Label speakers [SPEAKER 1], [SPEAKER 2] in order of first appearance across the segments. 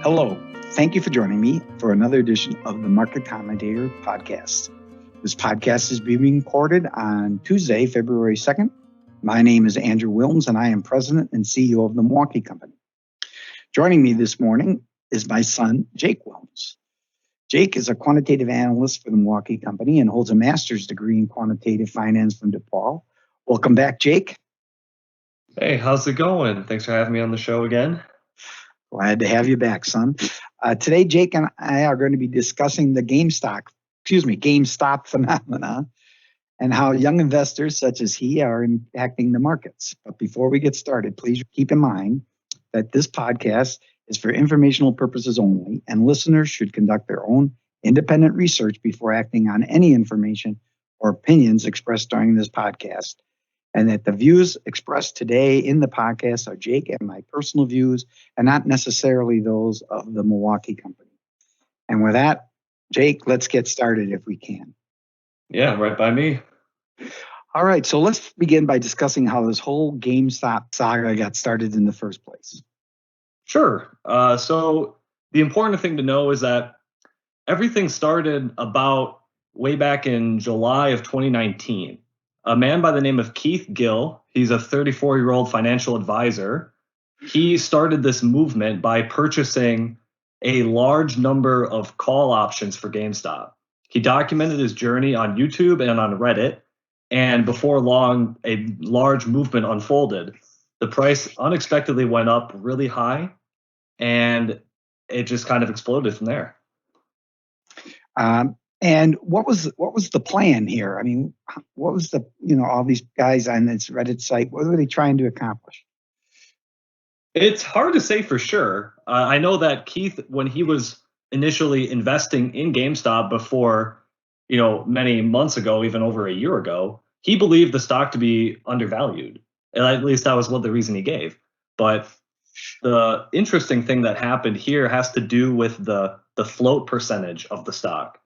[SPEAKER 1] Hello, thank you for joining me for another edition of the Market Commentator podcast. This podcast is being recorded on Tuesday, February 2nd. My name is Andrew Wilms, and I am President and CEO of the Milwaukee Company. Joining me this morning is my son, Jake Wilms. Jake is a quantitative analyst for the Milwaukee Company and holds a master's degree in quantitative finance from DePaul. Welcome back, Jake.
[SPEAKER 2] Hey, how's it going? Thanks for having me on the show again.
[SPEAKER 1] Glad to have you back, son. Today, Jake and I are going to be discussing the GameStop phenomena and how young investors such as he are impacting the markets. But before we get started, please keep in mind that this podcast is for informational purposes only, and listeners should conduct their own independent research before acting on any information or opinions expressed during this podcast. And that the views expressed today in the podcast are Jake and my personal views and not necessarily those of the Milwaukee Company. And with that, Jake, let's get started if we can.
[SPEAKER 2] Yeah, right by me.
[SPEAKER 1] All right, so let's begin by discussing how this whole GameStop saga got started in the first place.
[SPEAKER 2] Sure. So the important thing to know is that everything started about way back in July of 2019. A man by the name of Keith Gill, he's a 34-year-old financial advisor. He started this movement by purchasing a large number of call options for GameStop. He documented his journey on YouTube and on Reddit, and before long, a large movement unfolded. The price unexpectedly went up really high, and it just kind of exploded from there.
[SPEAKER 1] And what was the plan here? I mean, what was all these guys on this Reddit site, what were they trying to accomplish?
[SPEAKER 2] It's hard to say for sure. I know that Keith, when he was initially investing in GameStop before, many months ago, even over a year ago, he believed the stock to be undervalued. And at least that was what the reason he gave. But the interesting thing that happened here has to do with the float percentage of the stock.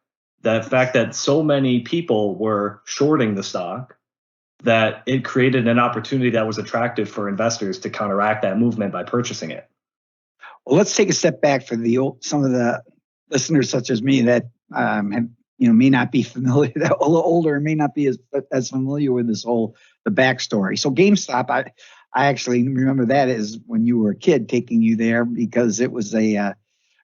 [SPEAKER 2] The fact that so many people were shorting the stock that it created an opportunity that was attractive for investors to counteract that movement by purchasing it.
[SPEAKER 1] Well, let's take a step back for some of the listeners such as me that may not be familiar, that a little older and may not be as familiar with the backstory. So GameStop, I actually remember that as when you were a kid taking you there because it was a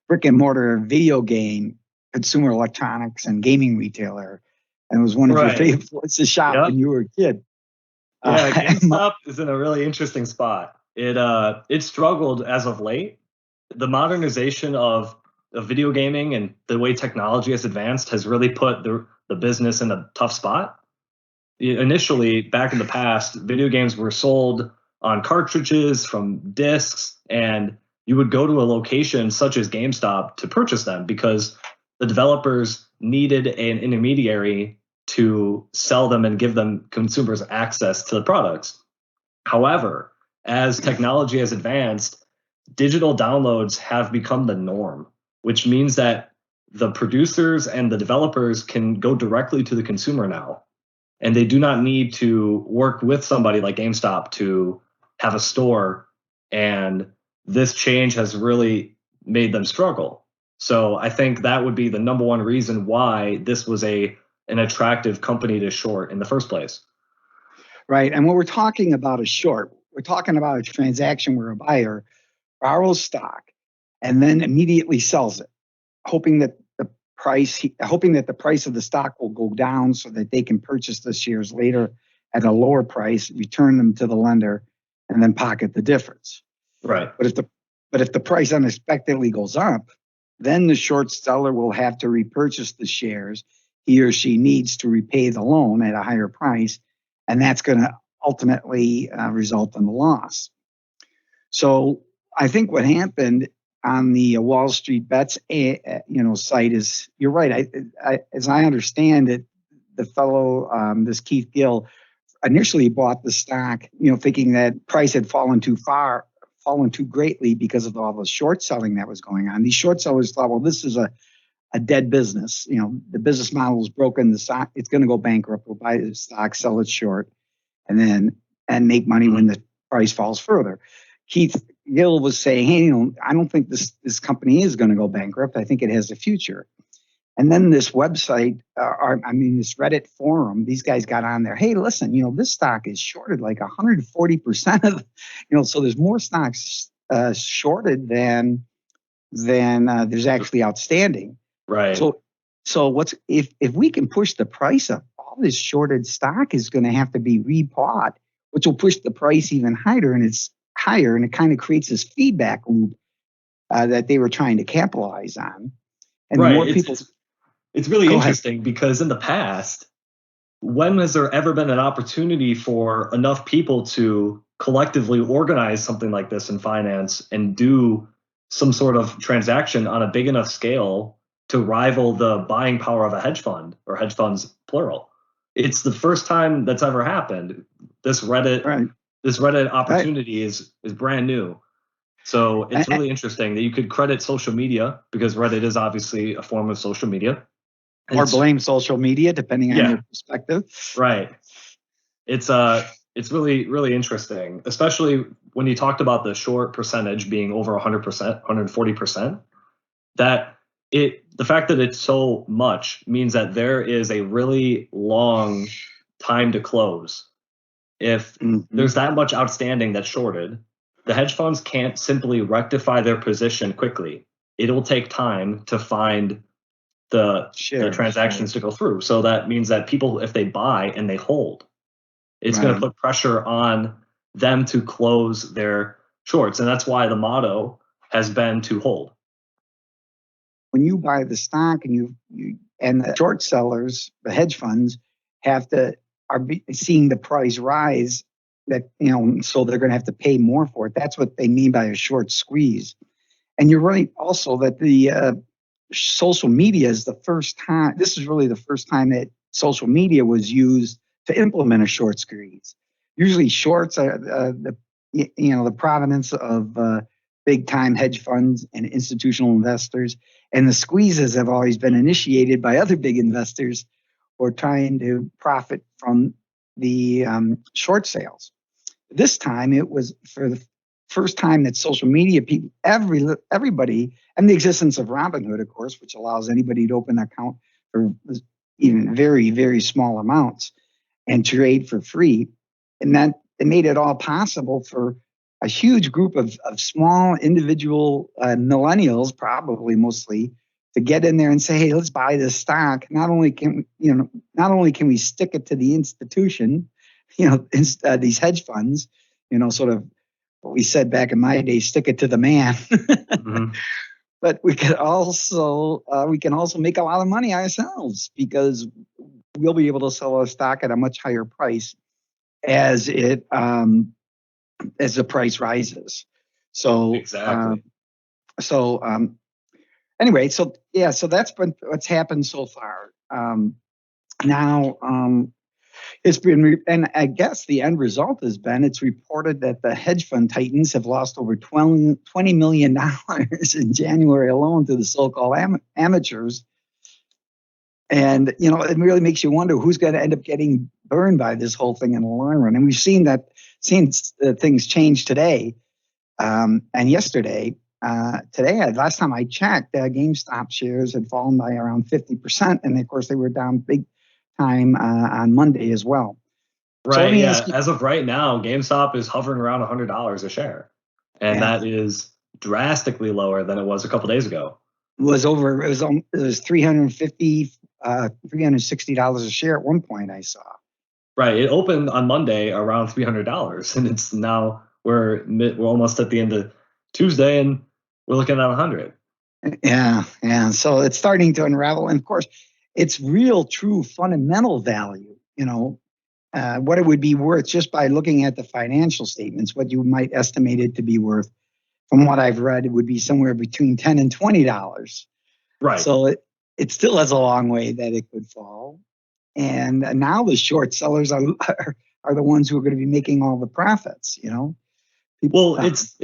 [SPEAKER 1] brick and mortar video game, consumer electronics and gaming retailer, and it was one of your favorite places to shop when you were a kid.
[SPEAKER 2] Yeah, GameStop is in a really interesting spot. It struggled as of late. The modernization of video gaming and the way technology has advanced has really put the business in a tough spot. Initially, back in the past, video games were sold on cartridges from discs, and you would go to a location such as GameStop to purchase them because the developers needed an intermediary to sell them and give them consumers access to the products. However, as technology has advanced, digital downloads have become the norm, which means that the producers and the developers can go directly to the consumer now. And they do not need to work with somebody like GameStop to have a store. And this change has really made them struggle. So I think that would be the number one reason why this was an attractive company to short in the first place.
[SPEAKER 1] Right. And when we're talking about a short, we're talking about a transaction where a buyer borrows stock and then immediately sells it, hoping that the price of the stock will go down so that they can purchase the shares later at a lower price, return them to the lender, and then pocket the difference.
[SPEAKER 2] Right.
[SPEAKER 1] But if the price unexpectedly goes up, then the short seller will have to repurchase the shares he or she needs to repay the loan at a higher price, and that's going to ultimately result in a loss. So I think what happened on the Wall Street Bets site is, you're right. As I understand it, the fellow, this Keith Gill, initially bought the stock, thinking that price had fallen too greatly because of all the short selling that was going on. These short sellers thought, well, this is a dead business. The business model is broken. The stock, it's going to go bankrupt. We'll buy the stock, sell it short, and make money when the price falls further. Keith Gil was saying, hey, I don't think this company is going to go bankrupt. I think it has a future. And then this website, this Reddit forum, these guys got on there. Hey, listen, this stock is shorted like 140% of, so there's more stocks shorted than there's actually outstanding.
[SPEAKER 2] Right.
[SPEAKER 1] So what's if we can push the price up, all this shorted stock is going to have to be rebought, which will push the price even higher, and it kind of creates this feedback loop that they were trying to capitalize on. And
[SPEAKER 2] right.
[SPEAKER 1] more people.
[SPEAKER 2] It's really interesting because in the past, when has there ever been an opportunity for enough people to collectively organize something like this in finance and do some sort of transaction on a big enough scale to rival the buying power of a hedge fund, or hedge funds plural? It's the first time that's ever happened. This Reddit opportunity is brand new. So it's really interesting that you could credit social media, because Reddit is obviously a form of social media.
[SPEAKER 1] Or blame social media, depending on your perspective.
[SPEAKER 2] Right. It's really, really interesting, especially when you talked about the short percentage being over 100%, 140%. The fact that it's so much means that there is a really long time to close. If there's that much outstanding that's shorted, the hedge funds can't simply rectify their position quickly. It'll take time to find the transactions to go through. So that means that people, if they buy and they hold, it's going to put pressure on them to close their shorts. And that's why the motto has been to hold.
[SPEAKER 1] When you buy the stock and the short sellers, the hedge funds, are seeing the price rise, that so they're going to have to pay more for it. That's what they mean by a short squeeze. And you're right also that the social media is the first time. This is really the first time that social media was used to implement a short squeeze. Usually, shorts are the provenance of big time hedge funds and institutional investors, and the squeezes have always been initiated by other big investors who are trying to profit from the short sales. This time, it was for the first time that social media people, everybody, and the existence of Robinhood, of course, which allows anybody to open an account for even very, very small amounts and trade for free. And that it made it all possible for a huge group of small individual millennials, probably mostly, to get in there and say, hey, let's buy this stock. Not only can we stick it to the institution, these hedge funds, sort of what we said back in my day, stick it to the man. But we can also make a lot of money ourselves, because we'll be able to sell our stock at a much higher price as the price rises. So
[SPEAKER 2] exactly.
[SPEAKER 1] Anyway, so that's been what's happened so far. Now it's been, and I guess the end result has been, it's reported that the hedge fund titans have lost over $20 million in January alone to the so-called amateurs. And, it really makes you wonder who's going to end up getting burned by this whole thing in the long run. And we've seen things change today and yesterday. Today, last time I checked, GameStop shares had fallen by around 50%. And of course, they were down big time on Monday as well.
[SPEAKER 2] Right. So as of right now, GameStop is hovering around $100 a share. And that is drastically lower than it was a couple days ago.
[SPEAKER 1] It was $360 a share at one point, I saw.
[SPEAKER 2] Right. It opened on Monday around $300, and it's now we're almost at the end of Tuesday, and we're looking at 100.
[SPEAKER 1] Yeah. So it's starting to unravel, and of course, it's real, true, fundamental value. What it would be worth just by looking at the financial statements, what you might estimate it to be worth. From what I've read, it would be somewhere between $10 and $20.
[SPEAKER 2] Right.
[SPEAKER 1] So it still has a long way that it could fall. And now the short sellers are the ones who are going to be making all the profits.
[SPEAKER 2] It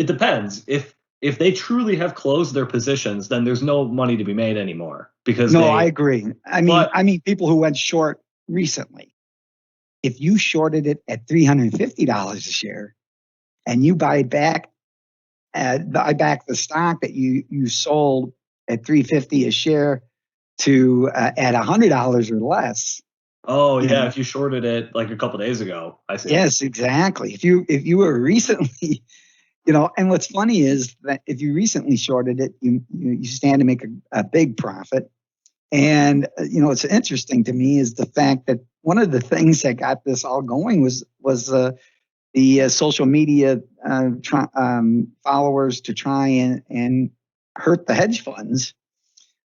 [SPEAKER 2] depends. If they truly have closed their positions, then there's no money to be made anymore.
[SPEAKER 1] I agree. I mean, people who went short recently. If you shorted it at $350 a share and you buy it back buy back the stock that you sold at $3.50 a share to at $100 or less.
[SPEAKER 2] Oh yeah, if you shorted it like a couple days ago, I see.
[SPEAKER 1] Yes, exactly. If you were recently, and what's funny is that if you recently shorted it, you stand to make a big profit. And what's interesting to me is the fact that one of the things that got this all going was the social media followers to try and hurt the hedge funds.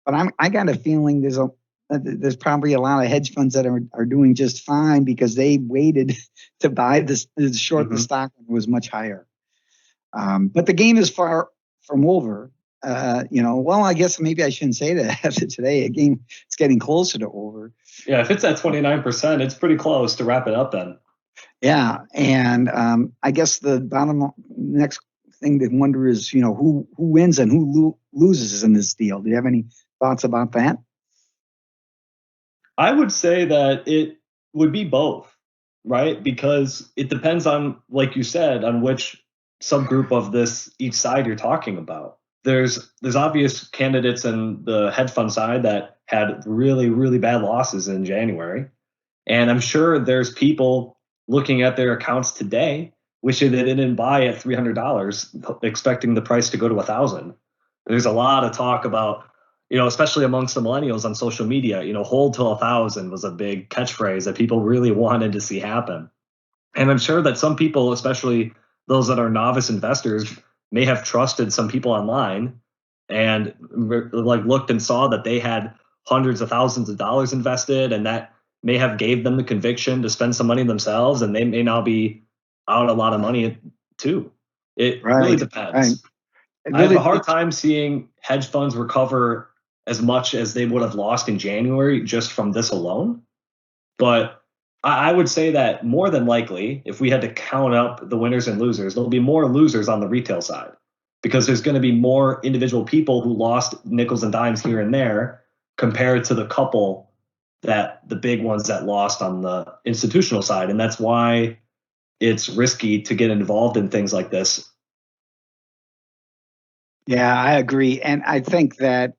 [SPEAKER 1] But I got a feeling there's probably a lot of hedge funds that are doing just fine because they waited to buy this short the stock when it was much higher. But the game is far from over. Well, I guess maybe I shouldn't say that after today. It's getting closer to over.
[SPEAKER 2] Yeah, if it's at 29%, it's pretty close to wrap it up then.
[SPEAKER 1] Yeah, and I guess the next thing to wonder is, who wins and who loses in this deal. Do you have any thoughts about that?
[SPEAKER 2] I would say that it would be both, right? Because it depends on, like you said, on which subgroup of each side you're talking about. There's obvious candidates in the hedge fund side that had really, really bad losses in January. And I'm sure there's people looking at their accounts today wishing they didn't buy at $300, expecting the price to go to $1,000. There's a lot of talk about, especially amongst the millennials on social media, hold till 1,000 was a big catchphrase that people really wanted to see happen. And I'm sure that some people, especially those that are novice investors, may have trusted some people online and looked and saw that they had hundreds of thousands of dollars invested, and that may have gave them the conviction to spend some money themselves, and they may now be out a lot of money too. It really depends. Right. I have a hard time seeing hedge funds recover as much as they would have lost in January just from this alone. But I would say that more than likely, if we had to count up the winners and losers, there'll be more losers on the retail side because there's going to be more individual people who lost nickels and dimes here and there compared to the couple the big ones that lost on the institutional side. And that's why it's risky to get involved in things like this.
[SPEAKER 1] Yeah, I agree. And I think that,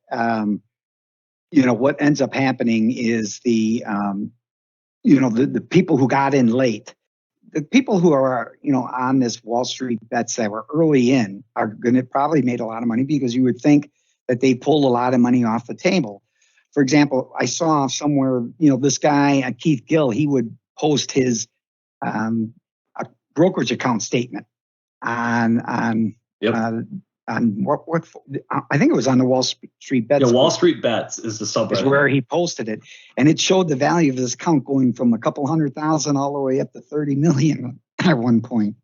[SPEAKER 1] what ends up happening is the people who got in late, the people who are, on this Wall Street bets that were early in are going to probably made a lot of money because you would think that they pulled a lot of money off the table. For example, I saw somewhere, this guy, Keith Gill, he would post his brokerage account statement on what I think it was on the Wall Street Bets.
[SPEAKER 2] Yeah, Wall Street Bets is the subreddit.
[SPEAKER 1] Is where he posted it, and it showed the value of his account going from a couple 100,000 all the way up to 30 million at one point.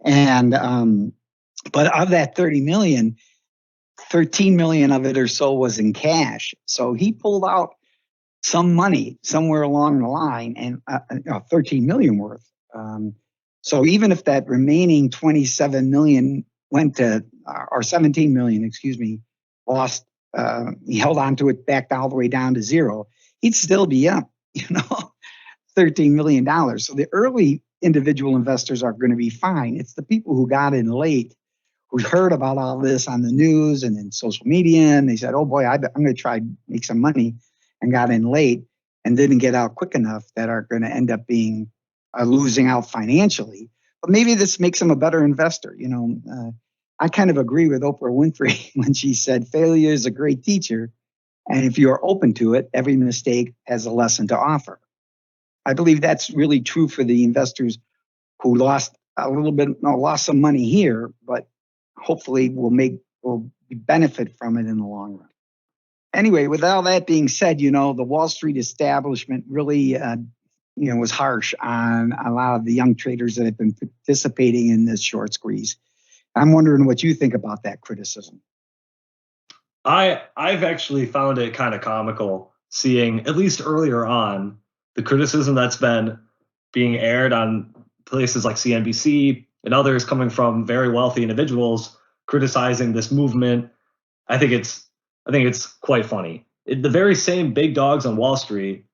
[SPEAKER 1] And but of that 30 million, 13 million of it or so was in cash. So he pulled out some money somewhere along the line, and 13 million worth. So even if that remaining 27 million went to, or 17 million, excuse me, lost, he held on to it, backed all the way down to zero, he'd still be up, $13 million. So the early individual investors are going to be fine. It's the people who got in late, who heard about all this on the news and in social media, and they said, oh boy, I'm going to try to make some money, and got in late and didn't get out quick enough, that are going to end up being losing out financially. But maybe this makes them a better investor. I kind of agree with Oprah Winfrey when she said failure is a great teacher, and if you're open to it, every mistake has a lesson to offer. I believe that's really true for the investors who lost some money here, but hopefully will benefit from it in the long run. Anyway, with all that being said, the Wall Street establishment really, was harsh on a lot of the young traders that have been participating in this short squeeze. I'm wondering what you think about that criticism.
[SPEAKER 2] I've actually found it kind of comical seeing, at least earlier on, the criticism that's been being aired on places like CNBC and others coming from very wealthy individuals criticizing this movement. I think it's quite funny. The very same big dogs on Wall Street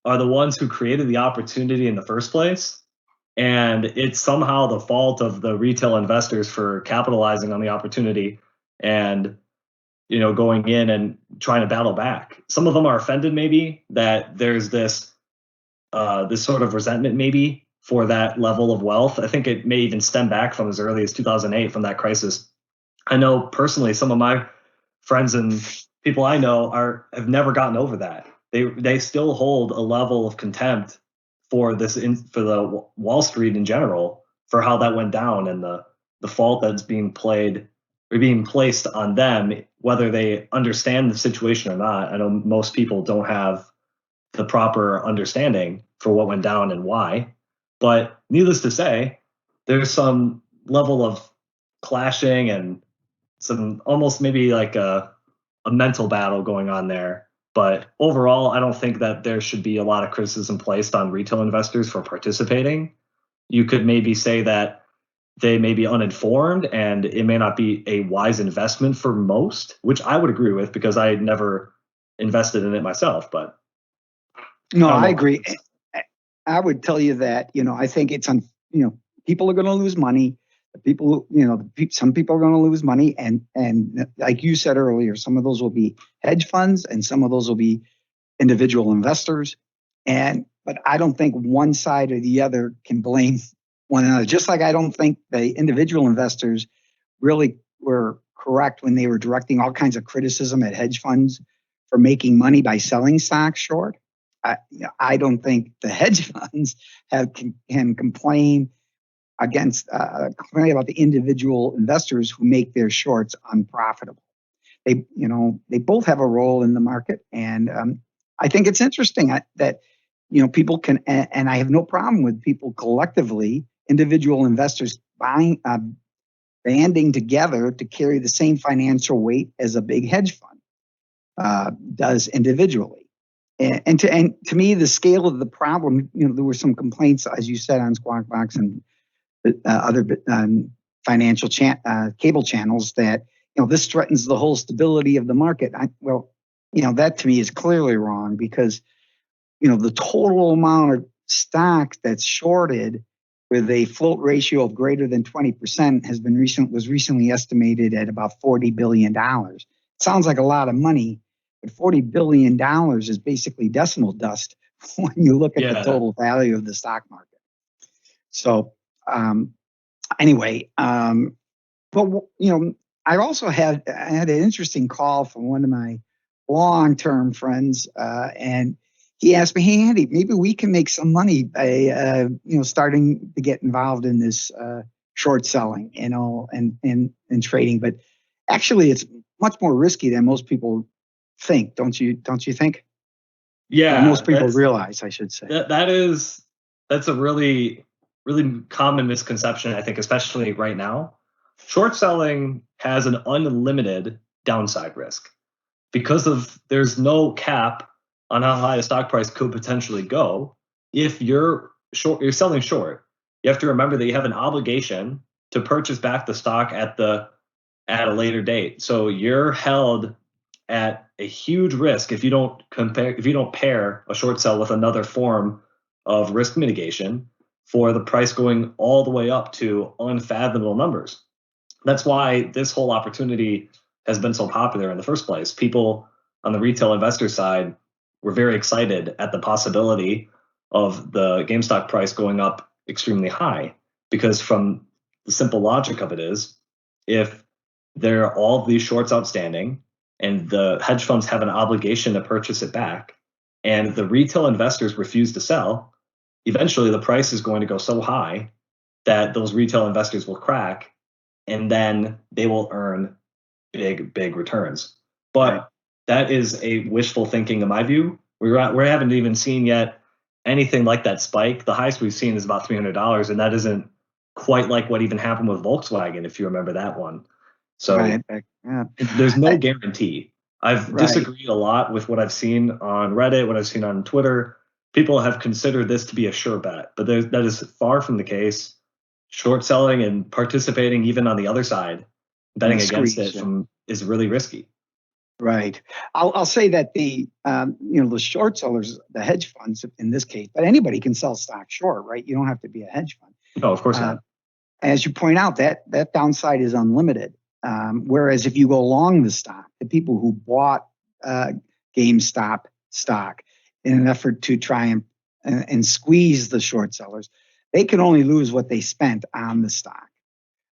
[SPEAKER 2] are the ones who created the opportunity in the first place. and it's somehow the fault of the retail investors for capitalizing on the opportunity and going in and trying to battle back. Some of them are offended maybe that there's this sort of resentment maybe for that level of wealth. I think it may even stem back from as early as 2008 from that crisis. I know personally some of my friends and people I know have never gotten over that. They still hold a level of contempt for for the Wall Street in general, for how that went down, and the fault that's being placed on them, whether they understand the situation or not. I know most people don't have the proper understanding for what went down and why, but needless to say, there's some level of clashing and some almost maybe like a mental battle going on there. But overall, I don't think that there should be a lot of criticism placed on retail investors for participating. You could maybe say that they may be uninformed and it may not be a wise investment for most, which I would agree with because I never invested in it myself. But
[SPEAKER 1] no, I agree. I would tell you that, I think it's people are going to lose money. Some people are going to lose money, and like you said earlier, some of those will be hedge funds, and some of those will be individual investors. But I don't think one side or the other can blame one another. Just like I don't think the individual investors really were correct when they were directing all kinds of criticism at hedge funds for making money by selling stocks short. I don't think the hedge funds can complain about the individual investors who make their shorts unprofitable. They both have a role in the market, and I think it's interesting that people can, and I have no problem with people collectively, individual investors banding together to carry the same financial weight as a big hedge fund does individually. And to me, the scale of the problem, there were some complaints, as you said, on Squawk Box and other financial cable channels that this threatens the whole stability of the market. That to me is clearly wrong, because the total amount of stock that's shorted with a float ratio of greater than 20% was recently estimated at about $40 billion. Sounds like a lot of money, but $40 billion is basically decimal dust when you look at the total value of the stock market. So anyway, but I also had an interesting call from one of my long-term friends, and he asked me, "Hey, Andy, maybe we can make some money by starting to get involved in this short selling, and trading." But actually, it's much more risky than most people think. Don't you think?
[SPEAKER 2] Yeah,
[SPEAKER 1] most people realize, I should say.
[SPEAKER 2] That's a really common misconception, I think, especially right now. Short selling has an unlimited downside risk because there's no cap on how high a stock price could potentially go. If you're selling short, you have to remember that you have an obligation to purchase back the stock at a later date. So you're held at a huge risk if you don't pair a short sell with another form of risk mitigation for the price going all the way up to unfathomable numbers. That's why this whole opportunity has been so popular in the first place. People on the retail investor side were very excited at the possibility of the GameStop price going up extremely high, because from the simple logic of it is, if there are all of these shorts outstanding and the hedge funds have an obligation to purchase it back, and the retail investors refuse to sell, eventually the price is going to go so high that those retail investors will crack, and then they will earn big returns. But that is a wishful thinking in my view. We haven't even seen yet anything like that spike. The highest we've seen is about $300, and that isn't quite like what even happened with Volkswagen, if you remember that one. So there's no guarantee. I've disagreed a lot with what I've seen on Reddit, what I've seen on Twitter. People have considered this to be a sure bet, but that is far from the case. Short selling and participating even on the other side, betting against it is really risky.
[SPEAKER 1] Right. I'll say that the short sellers, the hedge funds in this case, but anybody can sell stock short, right? You don't have to be a hedge fund.
[SPEAKER 2] No, of course
[SPEAKER 1] Uh,
[SPEAKER 2] not.
[SPEAKER 1] as you point out, that downside is unlimited. Whereas if you go long the stock, the people who bought uh, GameStop stock in an effort to try and squeeze the short sellers, they can only lose what they spent on the stock.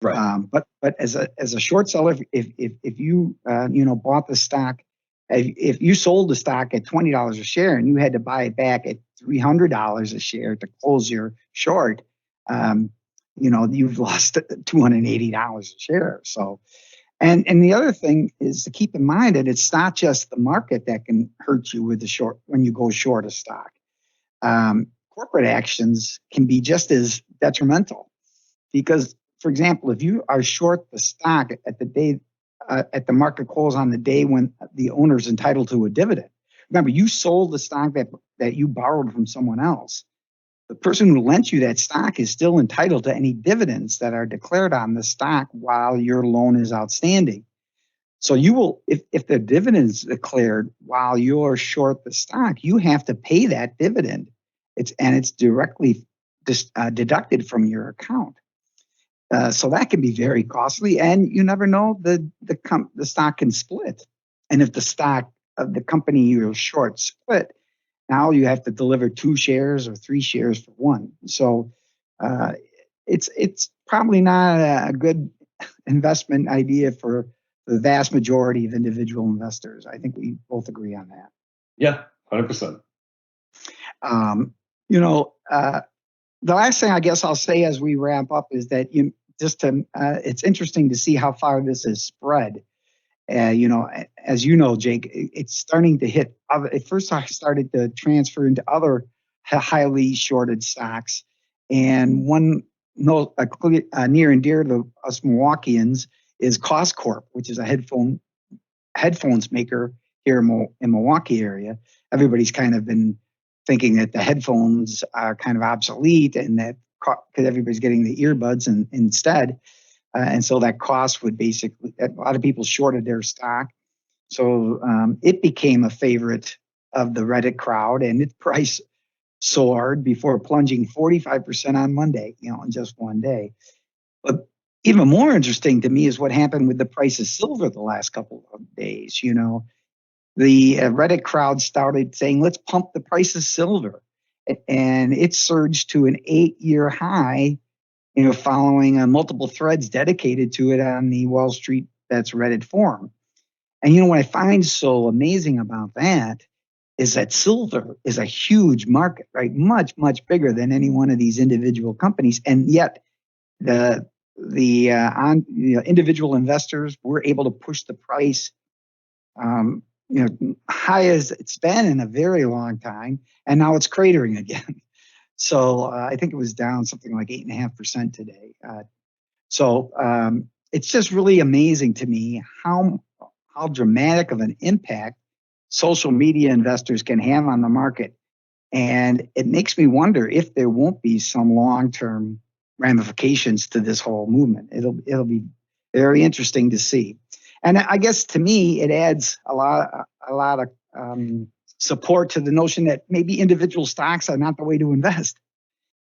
[SPEAKER 2] Right.
[SPEAKER 1] But as a short seller, if you bought the stock, if you sold the stock at $20 a share and you had to buy it back at $300 a share to close your short, um, you've lost $280 a share. So, and the other thing is to keep in mind that it's not just the market that can hurt you with the short when you go short a stock. Corporate actions can be just as detrimental because, for example, if you are short the stock at the day at the market close on the day when the owner is entitled to a dividend, remember you sold the stock that you borrowed from someone else. The person who lent you that stock is still entitled to any dividends that are declared on the stock while your loan is outstanding. So you will, if the dividend is declared while you're short the stock, you have to pay that dividend. It's directly deducted from your account. So that can be very costly, and you never know the stock can split. And if the stock of the company you're short split, now you have to deliver 2 shares or 3 shares for one. So uh, it's probably not a good investment idea for the vast majority of individual investors. I think we both agree on that.
[SPEAKER 2] Yeah, 100%.
[SPEAKER 1] Um, you know, the last thing I guess I'll say as we wrap up is that it's interesting to see how far this has spread. As you know, Jake, it's starting to hit. At first, I started to transfer into other highly shorted stocks, and one near and dear to us Milwaukeeans is Cost Corp, which is a headphones maker here in Milwaukee area. Everybody's kind of been thinking that the headphones are kind of obsolete and that because everybody's getting the earbuds instead. And so that cost would basically, a lot of people shorted their stock. So it became a favorite of the Reddit crowd and its price soared before plunging 45% on Monday, in just one day. But even more interesting to me is what happened with the price of silver the last couple of days. The Reddit crowd started saying, let's pump the price of silver. And it surged to an 8-year high, following multiple threads dedicated to it on the Wall Street That's Reddit forum. And what I find so amazing about that is that silver is a huge market, right? Much, much bigger than any one of these individual companies. And yet the individual investors were able to push the price high as it's been in a very long time, and now it's cratering again. So I think it was down something like 8.5% today. It's just really amazing to me how dramatic of an impact social media investors can have on the market, and it makes me wonder if there won't be some long-term ramifications to this whole movement. It'll be very interesting to see. And I guess to me, it adds a lot of support to the notion that maybe individual stocks are not the way to invest.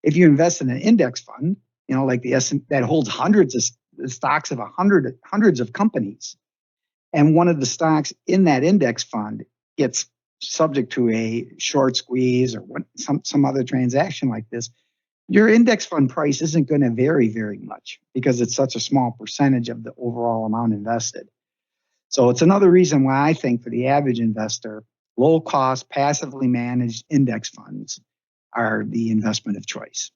[SPEAKER 1] If you invest in an index fund, like the that holds hundreds of stocks of hundreds of companies, and one of the stocks in that index fund gets subject to a short squeeze or some other transaction like this, your index fund price isn't going to vary very much because it's such a small percentage of the overall amount invested. So it's another reason why I think for the average investor, low cost, passively managed index funds are the investment of choice.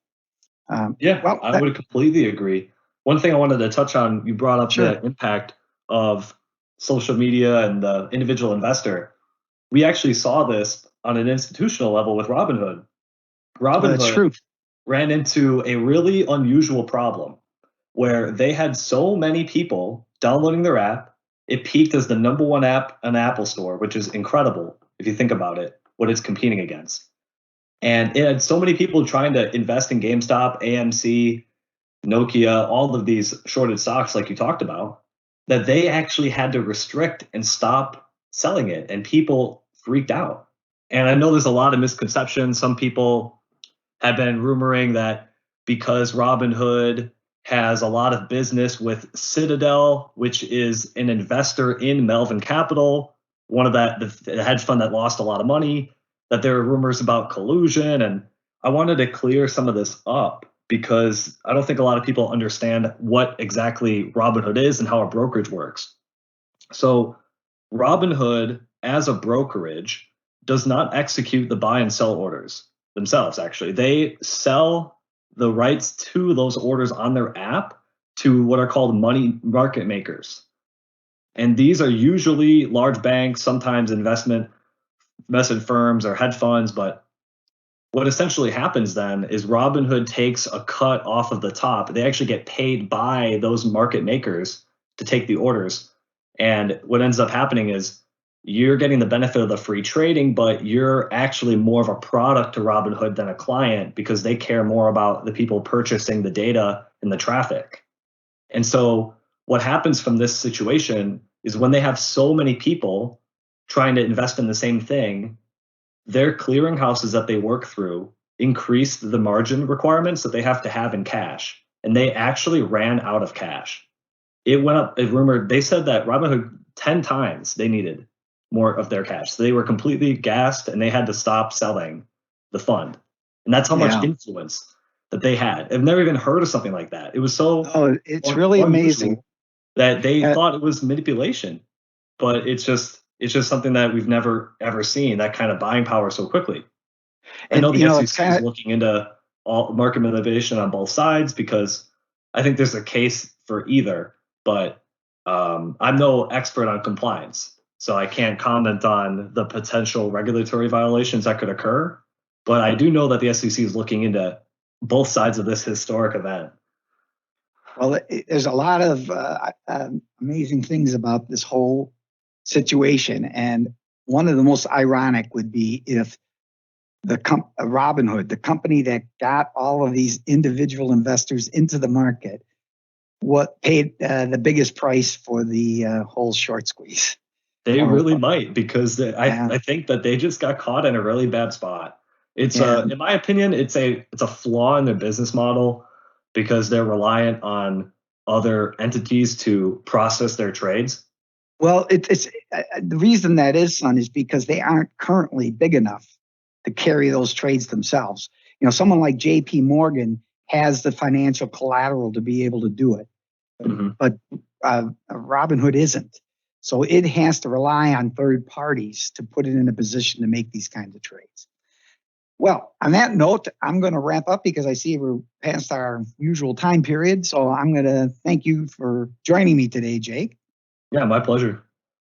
[SPEAKER 2] I would completely agree. One thing I wanted to touch on, you brought up
[SPEAKER 1] Sure.
[SPEAKER 2] the impact of social media and the individual investor. We actually saw this on an institutional level with Robinhood.
[SPEAKER 1] That's
[SPEAKER 2] Robinhood
[SPEAKER 1] true.
[SPEAKER 2] ran into a really unusual problem where they had so many people downloading their app. It peaked as the number one app on Apple Store, which is incredible if you think about it, what it's competing against. And it had so many people trying to invest in GameStop, AMC, Nokia, all of these shorted stocks, like you talked about, that they actually had to restrict and stop selling it, and people freaked out. And I know there's a lot of misconceptions. Some people have been rumoring that because Robinhood has a lot of business with Citadel, which is an investor in Melvin Capital, one of the hedge fund that lost a lot of money, that there are rumors about collusion. And I wanted to clear some of this up because I don't think a lot of people understand what exactly Robinhood is and how a brokerage works. So Robinhood, as a brokerage, does not execute the buy and sell orders themselves. Actually, they sell the rights to those orders on their app to what are called money market makers. And these are usually large banks, sometimes investment firms or hedge funds. But what essentially happens then is Robinhood takes a cut off of the top. They actually get paid by those market makers to take the orders. And what ends up happening is you're getting the benefit of the free trading, but you're actually more of a product to Robinhood than a client because they care more about the people purchasing the data and the traffic. And so what happens from this situation is when they have so many people trying to invest in the same thing, their clearinghouses that they work through increase the margin requirements that they have to have in cash. And they actually ran out of cash. It went up, they said that Robinhood 10 times they needed more of their cash. So they were completely gassed and they had to stop selling the fund. And that's how much influence that they had. I've never even heard of something like that. It was so
[SPEAKER 1] it's really amazing
[SPEAKER 2] that they thought it was manipulation, but it's just something that we've never ever seen, that kind of buying power so quickly. I know the SEC is looking into all market manipulation on both sides because I think there's a case for either, but I'm no expert on compliance. So I can't comment on the potential regulatory violations that could occur. But I do know that the SEC is looking into both sides of this historic event.
[SPEAKER 1] Well, there's a lot of amazing things about this whole situation. And one of the most ironic would be if Robinhood, the company that got all of these individual investors into the market, what paid the biggest price for the whole short squeeze.
[SPEAKER 2] They really might, because I think that they just got caught in a really bad spot. It's in my opinion, it's a flaw in their business model because they're reliant on other entities to process their trades.
[SPEAKER 1] Well, it's the reason that is, son, is because they aren't currently big enough to carry those trades themselves. You know, someone like J.P. Morgan has the financial collateral to be able to do it, but Robinhood isn't. So it has to rely on third parties to put it in a position to make these kinds of trades. Well, on that note, I'm going to wrap up because I see we're past our usual time period. So I'm going to thank you for joining me today, Jake.
[SPEAKER 2] Yeah, my pleasure.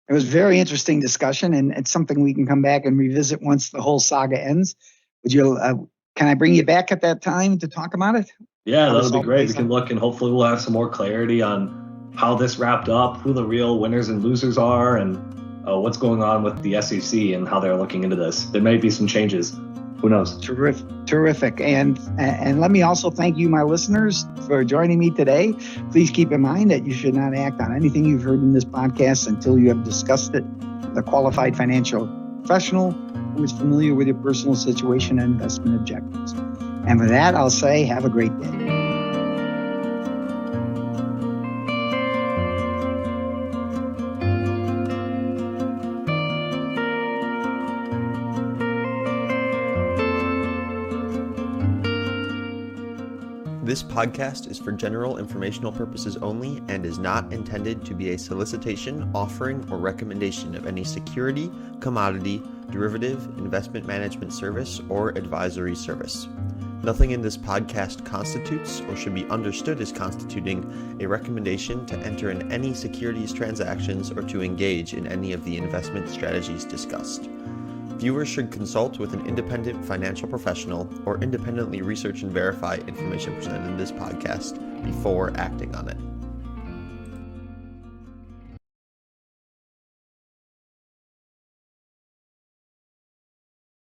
[SPEAKER 1] It was a very interesting discussion, and it's something we can come back and revisit once the whole saga ends. Would you? Can I bring you back at that time to talk about it?
[SPEAKER 2] Yeah, that'll be great. We can look, and hopefully we'll have some more clarity on how this wrapped up, who the real winners and losers are, and what's going on with the SEC and how they're looking into this. There may be some changes. Who knows?
[SPEAKER 1] Terrific. And let me also thank you, my listeners, for joining me today. Please keep in mind that you should not act on anything you've heard in this podcast until you have discussed it with a qualified financial professional who is familiar with your personal situation and investment objectives. And with that, I'll say have a great day.
[SPEAKER 3] This podcast is for general informational purposes only and is not intended to be a solicitation, offering, or recommendation of any security, commodity, derivative, investment management service, or advisory service. Nothing in this podcast constitutes or should be understood as constituting a recommendation to enter in any securities transactions or to engage in any of the investment strategies discussed. Viewers should consult with an independent financial professional or independently research and verify information presented in this podcast before acting on it.